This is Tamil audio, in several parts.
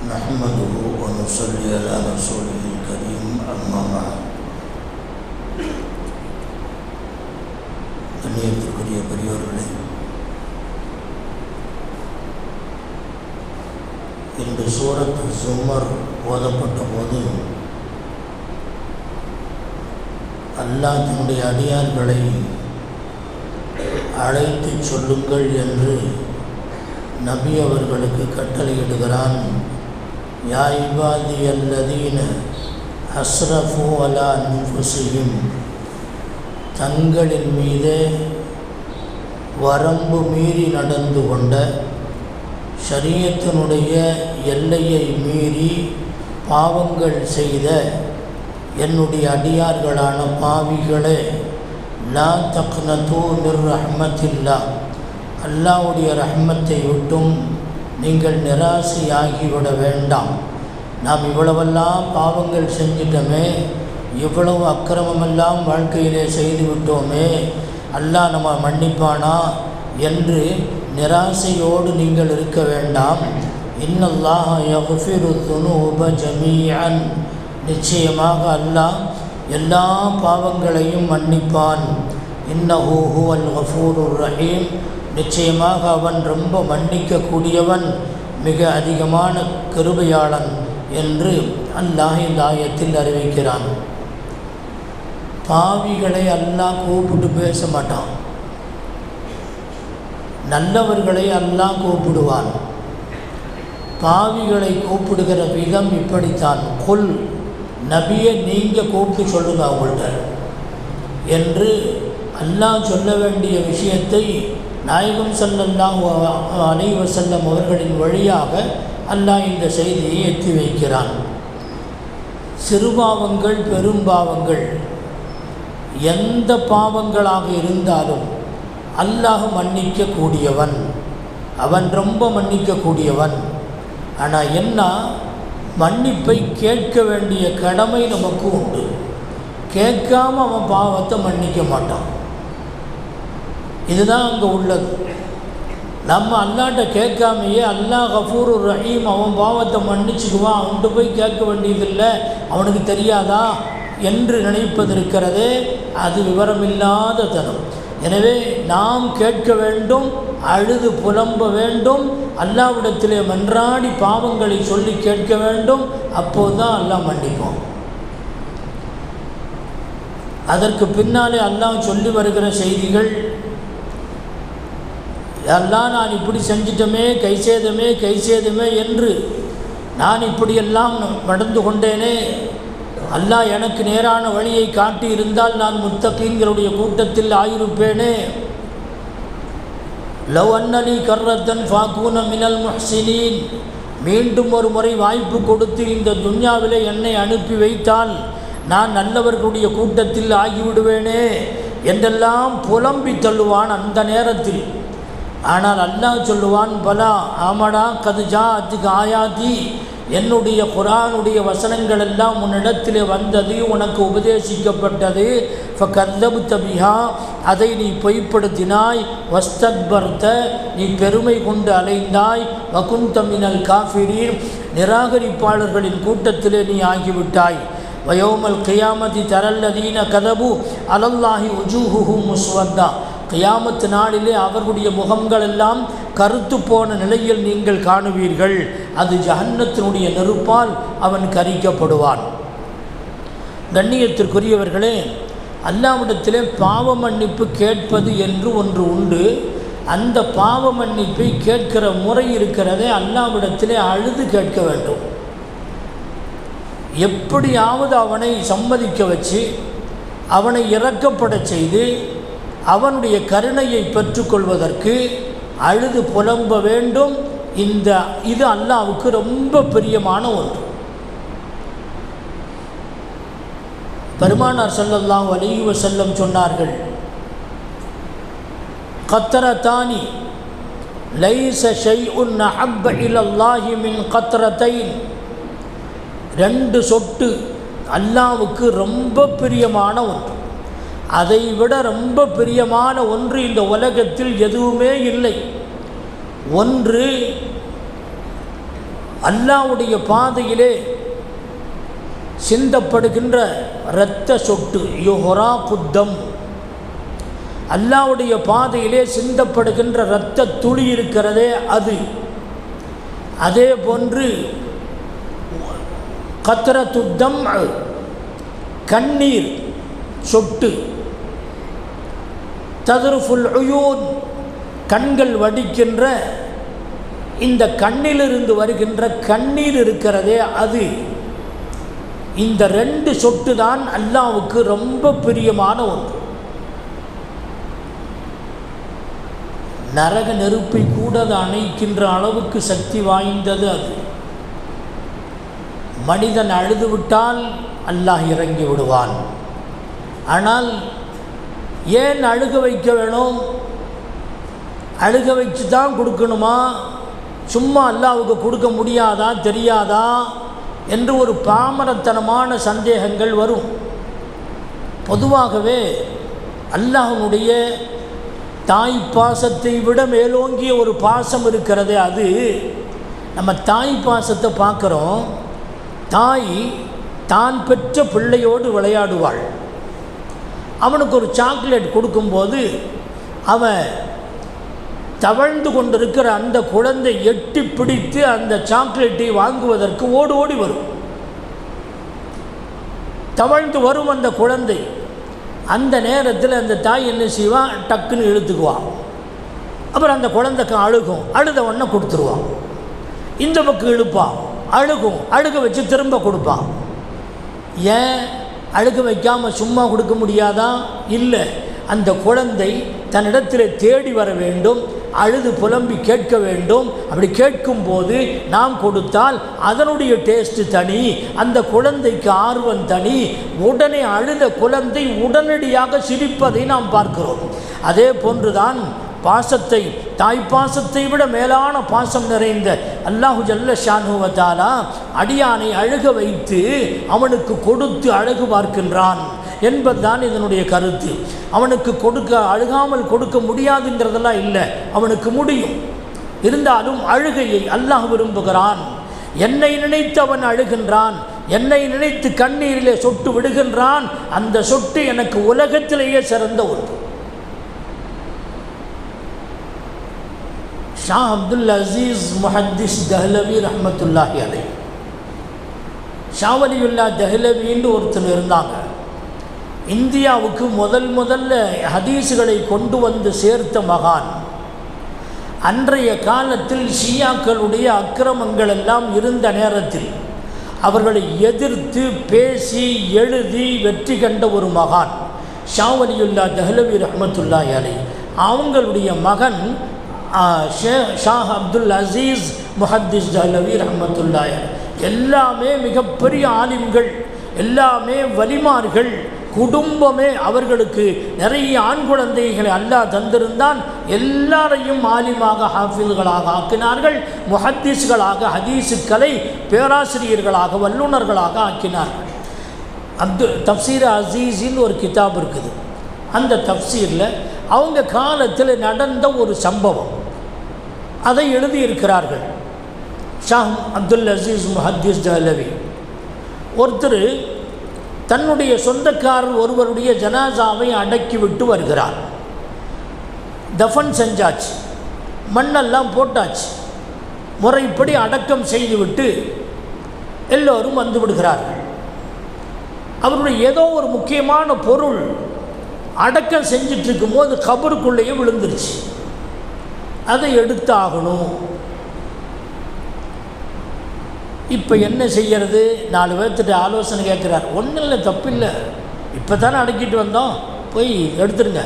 نحمده ونصلي على رسوله الكريم أما بعد. கண்ணியத்திற்குரிய பெரியோர்களே, இன்று சூரத் ஸுமர் ஓதப்பட்ட போது அல்லாஹ் தன்னுடைய அடியார்களை அழைத்து சொல்லுங்கள் என்று நபி அவர்களுக்கு கட்டளையிடுகிறான். யா இபாதியல்லதீன அஸ்ரஃபு அலா அன்ஃபுஸிஹிம், தங்களின் மீதே வரம்பு மீறி நடந்து கொண்ட, ஷரியத்தினுடைய எல்லையை மீறி பாவங்கள் செய்த என்னுடைய அடியார்களான பாவிகளே, லா தக்னது மிர் ரஹ்மத்தில்லா, அல்லாஹ்வுடைய ரஹ்மத்தை விட்டும் நீங்கள் நிராசையாகிவிட வேண்டாம். நாம் இவ்வளவெல்லாம் பாவங்கள் செஞ்சிட்டோமே, இவ்வளவு அக்கிரமமெல்லாம் வாழ்க்கையிலே செய்து விட்டோமே, அல்லாஹ் நம்ம மன்னிப்பானா என்று நிராசையோடு நீங்கள் இருக்க வேண்டாம். இன்னல்லாஹ யக்ஃபிரு ذுனூப ஜமீஅன், நிச்சயமாக அல்லாஹ் எல்லா பாவங்களையும் மன்னிப்பான். இன்னஹு ஹுவல் கஃபூருர் ரஹீம், நிச்சயமாக அவன் ரொம்ப மன்னிக்கக்கூடியவன், மிக அதிகமான கிருபையாளன் என்று அல்லாஹ் இந்த ஆயத்தில் அறிவிக்கிறான். பாவிகளை அல்லாஹ் கூப்பிட்டு பேச மாட்டான், நல்லவர்களை அல்லாஹ் கூப்பிடுவான். பாவிகளை கூப்பிடுகிற விதம் இப்படித்தான். குல், நபியை நீங்கள் கூப்பிட்டு சொல்லுங்க அவங்கள்ட்ட என்று அல்லாஹ் சொல்ல வேண்டிய விஷயத்தை நாயகம் ஸல்லல்லாஹு அலைஹி வஸல்லம் அவர்களின் வழியாக அல்லாஹ் இந்த செய்தியை எத்தி வைக்கிறான். சிறுபாவங்கள் பெரும்பாவங்கள் எந்த பாவங்களாக இருந்தாலும் அல்லாஹ் மன்னிக்கக்கூடியவன், அவன் ரொம்ப மன்னிக்கக்கூடியவன். ஆனால் என்ன, மன்னிப்பை கேட்க வேண்டிய கடமை நமக்கு உண்டு. கேட்காம அவன் பாவத்தை மன்னிக்க மாட்டான். இதுதான் அங்கே உள்ளது. நம்ம அல்லாட்ட கேட்காமையே அல்லாஹ் கஃபூருர் ரஹீம், அவன் பாவத்தை மன்னிச்சுக்குவான், அவன்கிட்ட போய் கேட்க வேண்டியதில்லை, அவனுக்கு தெரியாதா என்று நினைப்பதிருக்கிறதே, அது விவரமில்லாத தனம். எனவே நாம் கேட்க வேண்டும், அழுது புலம்ப வேண்டும், அல்லாஹ்விடத்திலே மன்றாடி பாவங்களை சொல்லி கேட்க வேண்டும். அப்போது தான் அல்லாஹ் மன்னிப்போம். அதற்கு பின்னாலே அல்லாஹ் சொல்லி வருகிற செய்திகள், அல்லாஹ் நான் இப்படி செஞ்சிட்டோமே, கை சேதமே என்று நான் இப்படியெல்லாம் நடந்து கொண்டேனே, அல்லாஹ் எனக்கு நேரான வழியை காட்டி இருந்தால் நான் முத்தகீன்களுடைய கூட்டத்தில் ஆயிருப்பேனே. லவ் அன்னலி கர்ரத்தன் ஃபாக்கூன மினல் முஹ்சினீன், மீண்டும் ஒரு முறை வாய்ப்பு கொடுத்து இந்த துன்யாவிலே என்னை அனுப்பி வைத்தால் நான் நல்லவர்களுடைய கூட்டத்தில் ஆகிவிடுவேனே என்றெல்லாம் புலம்பி தள்ளுவான் அந்த நேரத்தில். ஆனால் அல்லாஹ் சொல்லுவான், பலா ஆமடா கதுஜா அதுக்கு ஆயாதி, என்னுடைய குர்ஆனுடைய வசனங்கள் எல்லாம் உன்னிடத்திலே வந்தது, உனக்கு உபதேசிக்கப்பட்டது. ஃபகல்லப்த பிஹா, அதை நீ பொய்ப்படுத்தினாய். வஸ்தக்பர்த, நீ பெருமை கொண்டு அலைந்தாய். வகுந்த மினல் காஃபிரீன், நிராகரிப்பாளர்களின் கூட்டத்திலே நீ ஆகிவிட்டாய். வயோமல் கியாமதி தரல்லதீன கதபு அலல்லாஹி உஜூஹுஹும் முஸ்வத்தா, கியாமத்து நாளிலே அவர்களுடைய முகங்கள் எல்லாம் கருத்து போன நிலையில் நீங்கள் காணுவீர்கள். அது ஜஹன்னத்தினுடைய நெருப்பால் அவன் கரிக்கப்படுவான். கண்ணியத்திற்குரியவர்களே, அல்லாஹ்விடத்திலே பாவ மன்னிப்பு கேட்பது என்று ஒன்று உண்டு. அந்த பாவ மன்னிப்பை கேட்கிற முறை இருக்கிறதே, அல்லாஹ்விடத்திலே அழுது கேட்க வேண்டும். எப்படியாவது அவனை சம்மதிக்க வச்சு, அவனை இரக்கப்பட செய்து, அவனுடைய கருணையை பெற்றுக்கொள்வதற்கு அழுது புலம்ப வேண்டும். இது அல்லாஹ்வுக்கு ரொம்ப பிரியமான ஒன்று. பெருமானார் ஸல்லல்லாஹு அலைஹி வஸல்லம் சொன்னார்கள், கத்ரதானி லைஸ ஷைஉன் அஹப்ப இலல்லாஹி மின் கத்ரத்தைன், 2 சொட்டு அல்லாஹ்வுக்கு ரொம்ப பிரியமான ஒன்று. அதை விட ரொம்ப பிரியமான ஒன்று இந்த உலகத்தில் எதுவுமே இல்லை. ஒன்று அல்லாஹ்வுடைய பாதையிலே சிந்தப்படுகின்ற இரத்த சொட்டு யுஹரா குத்தம், அல்லாஹ்வுடைய பாதையிலே சிந்தப்படுகின்ற இரத்த துளி இருக்கிறதே அது. அதே போன்று கத்ரத்துத்தம் கண்ணீர் சொட்டு, ததுருஃபுல் உயூன் கண்கள் வடிக்கின்ற இந்த கண்ணிலிருந்து வருகின்ற கண்ணீர் இருக்கிறதே அது. இந்த 2 சொட்டு தான் அல்லாஹ்வுக்கு ரொம்ப பிரியமான ஒன்று. நரக நெருப்பை கூட அது அணைக்கின்ற அளவுக்கு சக்தி வாய்ந்தது அது. மனிதன் அழுது விட்டால் அல்லாஹ் இறங்கி விடுவான். ஆனால் ஏன் அழுக வைக்க வேணும்? அழுக வச்சு தான் கொடுக்கணுமா? சும்மா அல்லாஹ்வுக்கு கொடுக்க முடியாதா, தெரியாதா என்று ஒரு பாமரத்தனமான சந்தேகங்கள் வரும். பொதுவாகவே அல்லாஹ்வுடைய தாய் பாசத்தை விட மேலோங்கிய ஒரு பாசம் இருக்கிறது. அது நம்ம தாய் பாசத்தை பார்க்குறோம். தாய் தான் பெற்ற பிள்ளையோடு விளையாடுவாள். அவனுக்கு ஒரு சாக்லேட் கொடுக்கும்போது அவன் தவழ்ந்து கொண்டிருக்கிற அந்த குழந்தை எட்டி பிடித்து அந்த சாக்லேட்டை வாங்குவதற்கு ஓடி ஓடி வரும். தவழ்ந்து வரும் அந்த குழந்தை. அந்த நேரத்தில் அந்த தாய் என்ன செய்வான்? டக்குன்னு இழுத்துக்குவான். அப்புறம் அந்த குழந்தைக்கு அழுகும். அழுத உடனே கொடுத்துருவான். இந்த பக்கம் இழுப்பான், அழுகும். அழுக வச்சு திரும்ப கொடுப்பான். ஏன் அழுக வைக்காமல் சும்மா கொடுக்க முடியாதா? இல்லை, அந்த குழந்தை தன்னிடத்தில் தேடி வர வேண்டும், அழுது புலம்பி கேட்க வேண்டும். அப்படி கேட்கும்போது நாம் கொடுத்தால் அதனுடைய டேஸ்ட்டு தனி, அந்த குழந்தைக்கு ஆர்வம் தனி. உடனே அழுத குழந்தை உடனடியாக சிரிப்பதை நாம் பார்க்கிறோம். அதே போன்றுதான் பாசத்தை, தாய் பாசத்தை விட மேலான பாசம் நிறைந்த அல்லாஹு ஜல்ல ஷானு வ தஆலா அடியானை அழுக வைத்து அவனுக்கு கொடுத்து அழகு பார்க்கின்றான் என்பதுதான் இதனுடைய கருத்து. அவனுக்கு அழுகாமல் கொடுக்க முடியாதுங்கிறதெல்லாம் இல்லை, அவனுக்கு முடியும். இருந்தாலும் அழுகையை அல்லாஹ் விரும்புகிறான். என்னை நினைத்து அவன் அழுகின்றான், என்னை நினைத்து கண்ணீரிலே சொட்டு விடுகின்றான். அந்த சொட்டு எனக்கு உலகத்திலேயே சிறந்த ஒன்று. ஷா அப்துல் அசீஸ் முஹத்திஸ் தஹ்லவி ரஹ்மத்துல்லாஹி அலைஹி, ஷா வலியுல்லா தஹ்லவின்னு ஒருத்தர் இருந்தாங்க. இந்தியாவுக்கு முதல்ல ஹதீஸுகளை கொண்டு வந்து சேர்த்த மகான். அன்றைய காலத்தில் ஷியாக்களுடைய அக்கிரமங்கள் எல்லாம் இருந்த நேரத்தில் அவர்களை எதிர்த்து பேசி எழுதி வெற்றி கண்ட ஒரு மகான் ஷா வலியுல்லா தஹ்லவி ரஹ்மத்துல்லாஹி அலைஹி. அவங்களுடைய மகன் ஷா அப்துல் அசீஸ் முஹத்திஸ் தஹ்லவி ரஹ்மத்துல்லாஹி அலைஹி. எல்லாமே மிகப்பெரிய ஆலிம்கள், எல்லாமே வலிமார்கள். குடும்பமே அவர்களுக்கு நிறைய ஆண் குழந்தைகளை அல்லாஹ் தந்திருந்தான். எல்லாரையும் ஆலிமாக, ஹாஃபில்களாக ஆக்கினார்கள். முஹத்திஸ்களாக, ஹதீஸுக்களை பேராசிரியர்களாக, வல்லுநர்களாக ஆக்கினார்கள். தஃப்சீர் அசீஸின்னு ஒரு கிதாப் இருக்குது. அந்த தஃப்சீரில் அவங்க காலத்தில் நடந்த ஒரு சம்பவம் அதை எழுதியிருக்கிறார்கள். ஷா அப்துல் அசீஸ் முஹத்திஸ் தஹ்லவி ஒருத்தர் தன்னுடைய சொந்தக்காரர் ஒருவருடைய ஜனாசாவை அடக்கிவிட்டு வருகிறார். தஃபன் செஞ்சாச்சு, மண்ணெல்லாம் போட்டாச்சு, முறைப்படி அடக்கம் செய்துவிட்டு எல்லோரும் வந்து விடுகிறார்கள். அவருடைய ஏதோ ஒரு முக்கியமான பொருள் அடக்கம் செஞ்சிட்ருக்கும்போது கபருக்குள்ளேயே விழுந்துருச்சு. அதை எடுத்தாகணும். இப்போ என்ன செய்கிறது? 4 பேர்த்திட்ட ஆலோசனை கேட்குறார். ஒன்றும் இல்லை, தப்பில்லை, இப்போ தானே அடக்கிட்டு வந்தோம், போய் எடுத்துருங்க,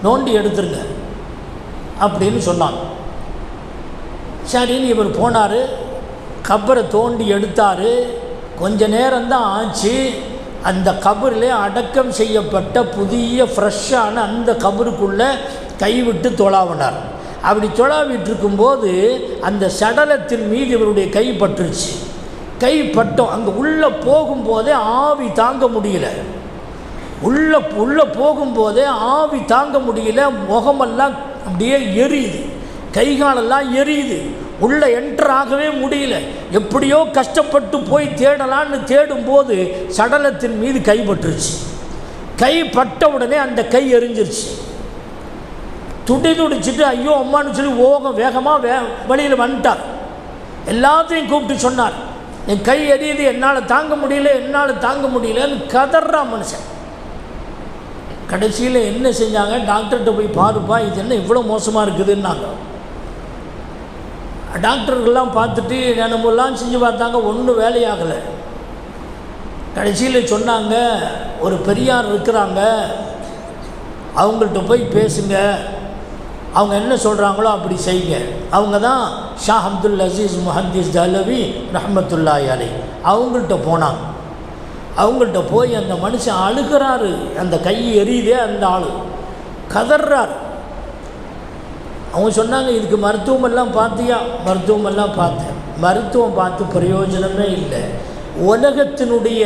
நோண்டி எடுத்துருங்க அப்படின்னு சொன்னாங்க. சரின்னு இவர் போனார், கபரை தோண்டி எடுத்தார். கொஞ்ச நேரம்தான் ஆச்சு. அந்த கபரில் அடக்கம் செய்யப்பட்ட புதிய ஃப்ரெஷ்ஷான அந்த கபருக்குள்ளே கைவிட்டு தொழாவினார். அப்படி தொழாவிட்டிருக்கும்போது அந்த சடலத்தின் மீது இவருடைய கை பட்டுருச்சு. கை பட்டோம், அங்கே உள்ளே போகும்போதே ஆவி தாங்க முடியல. உள்ளே போகும்போதே ஆவி தாங்க முடியல. முகமெல்லாம் அப்படியே எரியுது, கைகாலெல்லாம் எரியுது, உள்ளே என்டர் ஆகவே முடியல. எப்படியோ கஷ்டப்பட்டு போய் தேடலான்னு தேடும்போது சடலத்தின் மீது கைப்பற்றுச்சு. கை பட்ட உடனே அந்த கை எரிஞ்சிருச்சு. துடிச்சிட்டு ஐயோ அம்மான்னு சொல்லி வேகமாக வழியில் வந்துட்டார். எல்லாத்தையும் கூப்பிட்டு சொன்னார், என் கை எரியுது, என்னால் தாங்க முடியலன்னு கதறான் மனுஷன். கடைசியில் என்ன செஞ்சாங்க, டாக்டர்கிட்ட போய் பாருப்பா, இது என்ன இவ்வளோ மோசமாக இருக்குதுன்னாங்க. டாக்டர்கள்லாம் பார்த்துட்டு நம்மெல்லாம் செஞ்சு பார்த்தாங்க, ஒன்றும் வேலையாகலை. கடைசியில் சொன்னாங்க, ஒரு பெரியார் இருக்கிறாங்க, அவங்கள்ட்ட போய் பேசுங்க, அவங்க என்ன சொல்கிறாங்களோ அப்படி செய்யுங்க. அவங்க தான் ஷா அப்துல் அசீஸ் முஹத்திஸ் தஹ்லவி ரஹ்மத்துல்லாஹி அலைஹி. அவங்கள்ட்ட போனாங்க. அவங்கள்ட்ட போய் அந்த மனுஷன் அழுகிறாரு, அந்த கை எரியுதே, அந்த ஆள் கதறார். அவங்க சொன்னாங்க, இதுக்கு மருத்துவமெல்லாம் பார்த்தியா? மருத்துவமெல்லாம் பார்த்தேன். மருத்துவம் பார்த்து பிரயோஜனமே இல்லை. உலகத்தினுடைய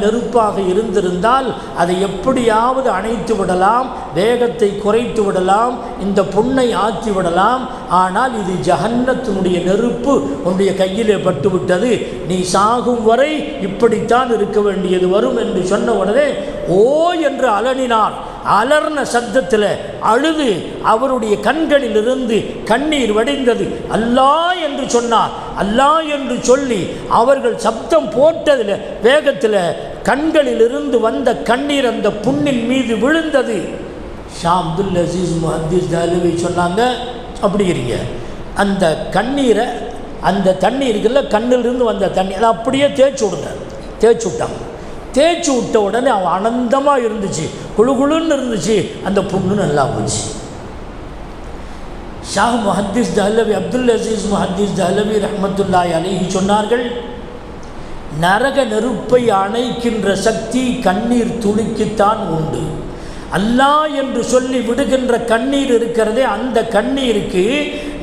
நெருப்பாக இருந்திருந்தால் அதை எப்படியாவது அணைத்து விடலாம், வேகத்தை குறைத்து விடலாம், இந்த புண்ணை ஆற்றி விடலாம். ஆனால் இது ஜஹன்னத்தினுடைய நெருப்பு உன்னுடைய கையிலே பட்டுவிட்டது, நீ சாகும் வரை இப்படித்தான் இருக்க வேண்டியது வரும் என்று சொன்ன உடனே ஓ என்று அலறினார். அலர்ன சத்தத்தில் அழுது அவருடைய கண்களிலிருந்து கண்ணீர் வடிந்தது. அல்லாஹ் என்று சொன்னார். அல்லாஹ் என்று சொல்லி அவர்கள் சப்தம் போட்டதில் வேகத்தில் கண்களிலிருந்து வந்த கண்ணீர் அந்த புண்ணின் மீது விழுந்தது. ஷா அப்துல் அசீஸ் முஹத்திஸ் தஹ்லவி சொன்னாங்க, அப்படி இருங்க, அந்த கண்ணீரை, அந்த தண்ணீருக்குள்ள கண்ணிலிருந்து வந்த தண்ணி அதை அப்படியே தேய்ச்சி விடுங்க. தேய்ச்சி விட்டாங்க. தேய்ச்சி விட்ட உடனே அவன் ஆனந்தமாக இருந்துச்சு, குழுகுழுன்னு இருந்துச்சு, அந்த புண்ணு நல்லா போச்சு. ஷா முஹத்திஸ் தஹ்லவி, அப்துல் அசீஸ் முஹத்திஸ் தஹ்லவி ரஹ்மத்துல்லாஹி அலைஹி சொன்னார்கள், நரக நெருப்பை அணைக்கின்ற சக்தி கண்ணீர் துளிக்குத்தான் உண்டு. அல்லாஹ் என்று சொல்லி விடுகின்ற கண்ணீர் இருக்கிறதே, அந்த கண்ணீருக்கு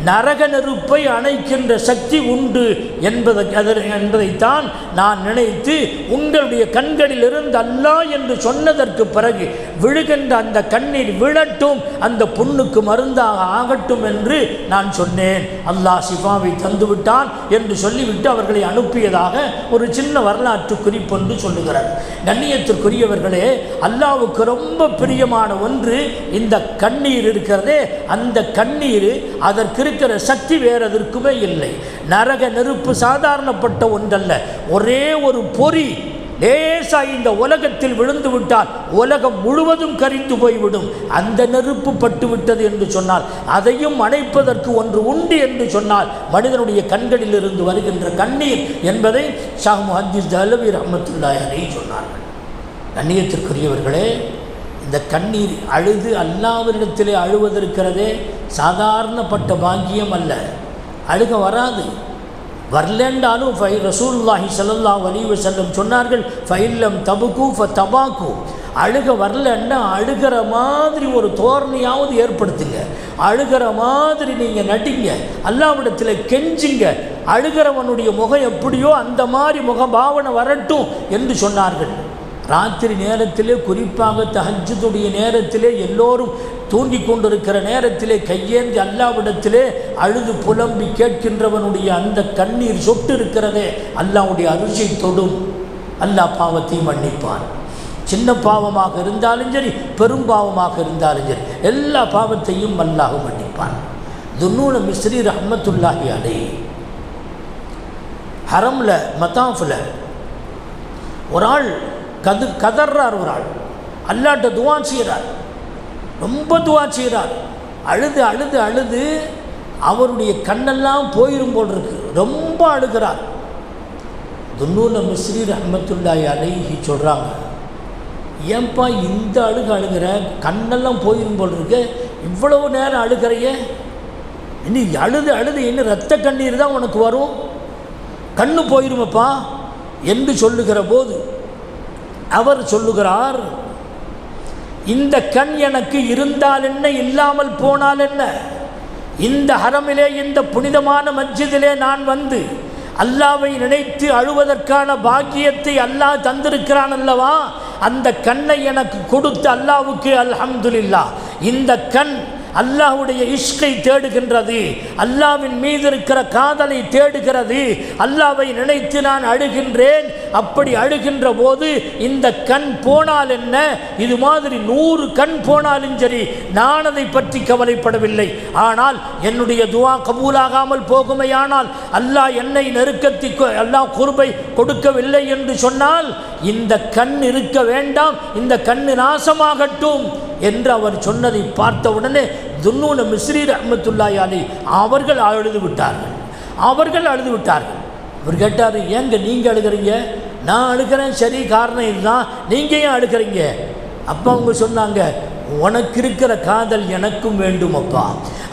நரக நெருப்பை அணைக்கின்ற சக்தி உண்டு என்பதைத்தான் நான் நினைத்து உங்களுடைய கண்களிலிருந்து அல்லாஹ் என்று சொன்னதற்கு பிறகு விழுகின்ற அந்த கண்ணீர் விழட்டும், அந்த புண்ணுக்கு மருந்தாக ஆகட்டும் என்று நான் சொன்னேன். அல்லாஹ் ஷிஃபாவை தந்துவிட்டான் என்று சொல்லிவிட்டு அவர்களை அனுப்பியதாக ஒரு சின்ன வரலாற்று குறிப்பொன்று சொல்லுகிறார். கண்ணியத்திற்குரியவர்களே, அல்லாஹ்வுக்கு ரொம்ப பிரியமான ஒன்று இந்த கண்ணீர் இருக்கிறதே, அந்த கண்ணீர் அதற்கு இருக்கிற சக்தி வேறு எதற்குமே இல்லை. நரக நெருப்பு சாதாரணப்பட்ட ஒன்றல்ல, ஒரே ஒரு பொறி லேசா இந்த உலகத்தில் விழுந்து விட்டால் உலகம் முழுவதும் கரிந்து போய்விடும். அந்த நெருப்பு பட்டு விட்டது என்று சொன்னால், அதையும் அணைப்பதற்கு ஒன்று உண்டு என்று சொன்னால் மனிதனுடைய கண்களில் இருந்து வருகின்ற கண்ணீர் என்பதை ஷா முஹத்திஸ் தஹ்லவி ரஹ்மத்துல்லாஹி அலைஹி சொன்னார்கள். கண்ணியத்திற்குரியவர்களே, இந்த கண்ணீர் அழுது அல்லாஹ்விடத்திலே அழுவதற்கிறதே சாதாரணப்பட்ட பாக்கியம் அல்ல. அழுக வராது, வரலென்றாலும் ரசூலுல்லாஹி ஸல்லல்லாஹு அலைஹி வஸல்லம் சொன்னார்கள், ஃபைல்லம் தபுகு ஃபதபாகு. அழுக வரலன்னா அழுகிற மாதிரி ஒரு தோரணையாவது ஏற்படுத்துங்க, அழுகிற மாதிரி நீங்கள் நடிங்க, அல்லாஹ்விடத்தில் கெஞ்சுங்க. அழுகிறவனுடைய முகம் எப்படியோ அந்த மாதிரி முகபாவனை வரட்டும் என்று சொன்னார்கள். ராத்திரி நேரத்திலே, குறிப்பாக தஹஜ்ஜுடைய நேரத்திலே, எல்லோரும் தூங்கி கொண்டிருக்கிற நேரத்திலே கையேந்தி அல்லாஹ்விடத்திலே அழுது புலம்பி கேட்கின்றவனுடைய அந்த கண்ணீர் சொட்டு இருக்கிறதே, அல்லாஹ்வுடைய அருளை தொடும். அல்லாஹ் பாவத்தை மன்னிப்பான். சின்ன பாவமாக இருந்தாலும் சரி, பெரும் பாவமாக இருந்தாலும் சரி, எல்லா பாவத்தையும் அல்லாஹ் மன்னிப்பான். துன்னூன மிஸ்ரி ரஹ்மத்துல்லாஹி அலைஹி ஹரமில் மதாஃபில் ஒரு ஆள் கதறார். ஒரு ஆள் அல்லாஹ்ட்ட துவா செய்கிறார், ரொம்ப துவா செய்கிறார். அழுது அழுது அழுது அவருடைய கண்ணெல்லாம் போயிரும் போல் இருக்கு, ரொம்ப அழுகிறார். துன்னூன மிஸ்ரி ரஹ்மத்துல்லாஹி அலைஹி சொல்கிறாங்க, ஏன்பா இந்த அழுகிற, கண்ணெல்லாம் போயிரும் போல் இருக்கு, இவ்வளவு நேரம் அழுகிறைய, இனி அழுது அழுது இன்னும் ரத்த கண்ணீர் தான் உனக்கு வரும், கண்ணு போயிருமப்பா என்று சொல்லுகிற போது அவர் சொல்லுகிறார், இந்த கண் எனக்கு இருந்தால் என்ன, இல்லாமல் போனால் என்ன? இந்த ஹரமிலே, இந்த புனிதமான மஸ்ஜிதிலே நான் வந்து அல்லாஹ்வை நினைத்து அழுவதற்கான பாக்கியத்தை அல்லாஹ் தந்திருக்கிறான் அல்லவா, அந்த கண்ணை எனக்கு கொடுத்த அல்லாஹ்வுக்கு அல்ஹம்துலில்லாஹ். இந்த கண் அல்லாஹ்வுடைய இஷ்கை தேடுகின்றது, அல்லாஹ்வின் மீது இருக்கிற காதலை தேடுகிறது. அல்லாஹ்வை நினைத்து நான் அழுகின்றேன். அப்படி அழுகின்ற போது இந்த கண் போனால் என்ன, இது மாதிரி 100 கண் போனாலும் சரி, நான் அதை பற்றி கவலைப்படவில்லை. ஆனால் என்னுடைய துவா கபூலாகாமல் போகுமையானால், அல்லாஹ் என்னை நெருக்கத்திற்கு அல்லாஹ் குர்பை கொடுக்கவில்லை என்று சொன்னால், இந்த கண் இருக்க வேண்டாம், இந்த கண் நாசமாகட்டும் என்று அவர் சொன்னதை பார்த்தவுடனே துன்னூன மிஸ்ரி ரஹ்மத்துல்லாஹி அலைஹி அவர்கள் அழுது விட்டார்கள். அவர் கேட்டார், ஏங்க நீங்கள் அழுகிறீங்க? நான் அழுகிறேன், சரி, காரணம் இதுதான், நீங்கள் ஏன் அழுகிறீங்க? அப்போ அவங்க சொன்னாங்க, உனக்கு இருக்கிற காதல் எனக்கும் வேண்டும் அப்பா.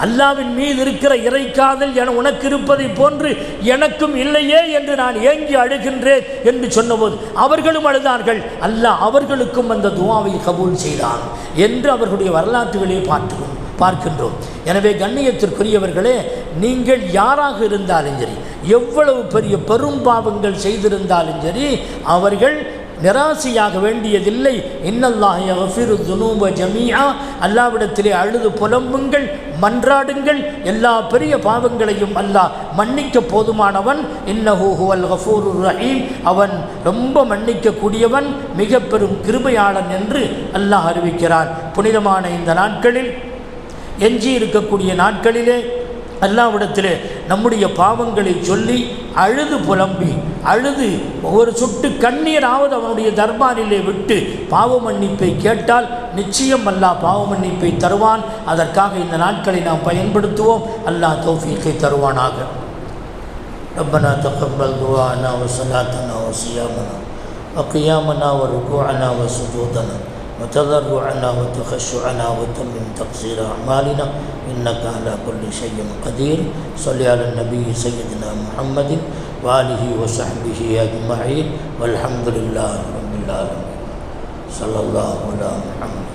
அல்லாஹ்வின் மீது இருக்கிற இறை காதல் உனக்கு இருப்பதை போன்று எனக்கும் இல்லையே என்று நான் ஏங்கி அழுகின்றேன் என்று சொன்னபோது அவர்களும் அழுதார்கள். அல்லாஹ் அவர்களுக்கும் அந்த துஆவை கபூல் செய்தான் என்று அவர்களுடைய வரலாற்றுகளே பார்க்கின்றோம். எனவே கண்ணியத்திற்குரியவர்களே, நீங்கள் யாராக இருந்தாலும் சரி, எவ்வளவு பெரிய பெரும் பாவங்கள் செய்திருந்தாலும் சரி, அவர்கள் நிராசையாக வேண்டியதில்லை. இன்னல்லாஹ் யக்ஃபிரு ذுனூப ஜமீஆ, அல்லாஹ்விடத்திலே அழுது புலம்புங்கள், மன்றாடுங்கள். எல்லா பெரிய பாவங்களையும் அல்லாஹ் மன்னிக்க போதுமானவன். இன்னஹு ஹுவல் கஃபூருர் ரஹீம், அவன் ரொம்ப மன்னிக்க கூடியவன், மிக பெரும் கிருபையாளன் என்று அல்லாஹ் அறிவிக்கிறான். புனிதமான இந்த நாட்களில், எஞ்சி இருக்கக்கூடிய நாட்களிலே அல்லாஹ்விடத்திலே நம்முடைய பாவங்களை சொல்லி அழுது புலம்பி ஒரு சொட்டு கண்ணீராவது அவனுடைய தர்பாரிலே விட்டு பாவ மன்னிப்பை கேட்டால் நிச்சயம் அல்லாஹ் பாவ மன்னிப்பை தருவான். அதற்காக இந்த நாட்களை நாம் பயன்படுத்துவோம். அல்லாஹ் தௌஃபீக்கை தருவானாக. ரப்பனா தகப்பல் துஆனா வ ஸலாத்தனா வ ஸியாமனா வ கியாமனா வ ருகூஅனா வ சுஜூதனா وتضرعنا وتخشعنا وتمم تقصير أعمالنا إنك على كل شيء قدير. صل على النبي سيدنا محمد وآله وصحبه أجمعين والحمد لله رب العالمين. صلى الله على محمد.